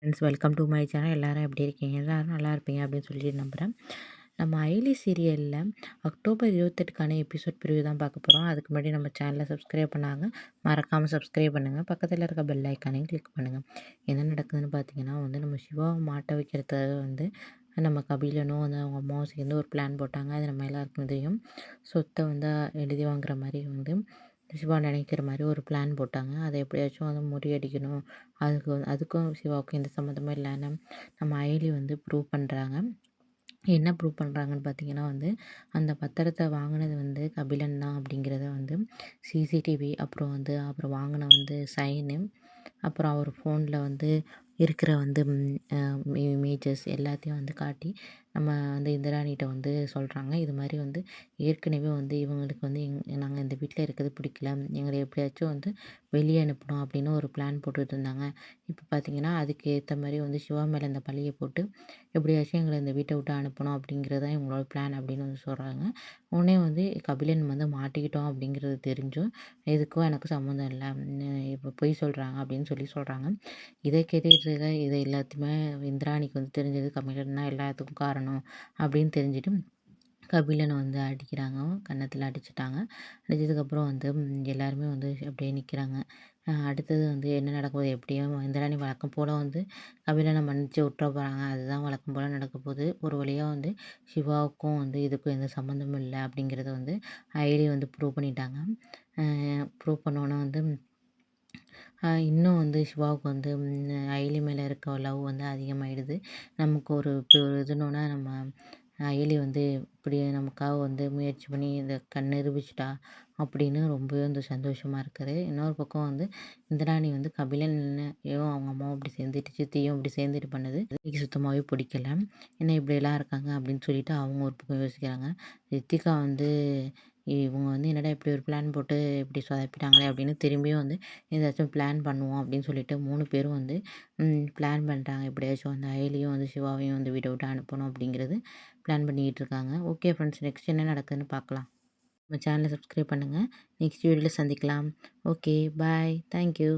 Friends, welcome to my channel. எல்லாரும் எப்படி இருக்கீங்க? எல்லாரும் நல்லா இருப்பீங்க அப்படின்னு சொல்லிட்டு நம்புகிறேன். நம்ம ஐலி சீரியலில் அக்டோபர் 28க்கான எபிசோட் ப்ரிவ்யூ தான் பார்க்க போகிறோம். அதுக்கு முன்னாடி நம்ம சேனலை சப்ஸ்கிரைப் பண்ணாங்க, மறக்காமல் சப்ஸ்கிரைப் பண்ணுங்கள். பக்கத்தில் இருக்க பெல் ஐக்கானையும் கிளிக் பண்ணுங்கள். என்ன நடக்குதுன்னு பார்த்தீங்கன்னா நம்ம சிவாவை மாட்ட வைக்கிறதுக்காக நம்ம கபிலனும் அவங்க அம்மாவும் சேர்ந்து ஒரு பிளான் போட்டாங்க. அது நம்ம எல்லாருக்கும் தெரியும். சொத்தை எழுதி வாங்குற மாதிரி சிவா நினைக்கிற மாதிரி ஒரு பிளான் போட்டாங்க. அதை எப்படியாச்சும் முறியடிக்கணும். அதுக்கும் சிவாவுக்கும் எந்த சம்மந்தமும் இல்லைன்னு நம்ம ஐலி ப்ரூவ் பண்ணுறாங்க. என்ன ப்ரூவ் பண்ணுறாங்கன்னு பார்த்தீங்கன்னா அந்த பத்திரத்தை வாங்கினது கபிலன் தான் அப்படிங்கிறத சிசிடிவி அப்புறம் வாங்கின சைனு, அப்புறம் அவர் ஃபோனில் இருக்கிற இமேஜஸ் எல்லாத்தையும் காட்டி நம்ம இந்திராணிகிட்ட சொல்கிறாங்க. இது மாதிரி ஏற்கனவே இவங்களுக்கு நாங்கள் இந்த வீட்டில் இருக்கிறது பிடிக்கல, எங்களை எப்படியாச்சும் வெளியே அனுப்பணும் அப்படின்னு ஒரு பிளான் போட்டுட்டு இருந்தாங்க. இப்போ பார்த்தீங்கன்னா அதுக்கு ஏற்ற மாதிரி சிவா மேலே இந்த பழியை போட்டு எப்படியாச்சும் எங்களை இந்த வீட்டை விட்டு அனுப்பணும் அப்படிங்கிறது தான் இவங்களோட பிளான் அப்படின்னு சொல்கிறாங்க. உடனே கபிலன் மாட்டிக்கிட்டோம் அப்படிங்கிறது தெரிஞ்சும் இதுக்கும் எனக்கு சம்மந்தம் இல்லை, இப்போ பொய் சொல்கிறாங்க அப்படின்னு சொல்கிறாங்க. இதை கேட்டுக்கிட்டு இருக்க இதை எல்லாத்தையுமே இந்திராணிக்கு தெரிஞ்சது கபிலன் தான் எல்லாத்துக்கும் காரணம் அப்படின்னு தெரிஞ்சுட்டு கபிலனை அடிக்கிறாங்க. கன்னத்தில் அடிச்சுட்டாங்க. அடித்ததுக்கப்புறம் எல்லாருமே அப்படியே நிற்கிறாங்க. அடுத்தது என்ன நடக்க போகுது, எப்படியும் இந்திராணி வழக்கம் போல் கபிலனை மன்னிச்சு விட்டுற போகிறாங்க. அதுதான் வழக்கம் போல் நடக்க போகுது. ஒரு வழியாக சிவாவுக்கும் இதுக்கும் எந்த சம்மந்தமும் இல்லை அப்படிங்கிறத ஐடி ப்ரூவ் பண்ணிட்டாங்க. ப்ரூவ் பண்ணோன்னே இன்னும் சிவாவுக்கு அயலி மேலே இருக்க லவ் அதிகமாகிடுது. நமக்கு ஒரு இதுனோன்னா நம்ம அயலி இப்படி நமக்காக முயற்சி பண்ணி இதை நிரூபிச்சிட்டா அப்படின்னு ரொம்பவே சந்தோஷமாக இருக்காரு. இன்னொரு பக்கம் இந்திராணி கபிலனையும் அவங்க அம்மாவும் இப்படி சேர்ந்துட்டு சித்தியும் இப்படி சேர்ந்துட்டு பண்ணது எனக்கு சுத்தமாகவே பிடிக்கல. என்ன இப்படியெல்லாம் இருக்காங்க அப்படின்னு சொல்லிட்டு அவங்க ஒரு பக்கம் யோசிக்கிறாங்க. ரித்திகா இவங்க என்னடா இப்படி ஒரு பிளான் போட்டு இப்படி சொதப்பிட்டாங்களே அப்படின்னு திரும்பியும் ஏதாச்சும் பிளான் பண்ணுவோம் அப்படின்னு சொல்லிட்டு 3 பேரும் பிளான் பண்ணுறாங்க. எப்படியாச்சும் அயலியும் சிவாவையும் வீட்டை விட்டு அனுப்பணும் அப்படிங்கிறது பிளான் பண்ணிக்கிட்டு இருக்காங்க. ஓகே ஃப்ரெண்ட்ஸ், நெக்ஸ்ட் என்ன நடக்குதுன்னு பார்க்கலாம். நம்ம சேனலை சப்ஸ்கிரைப் பண்ணுங்கள். நெக்ஸ்ட் வீடியோவில் சந்திக்கலாம். ஓகே, பாய், தேங்க்யூ.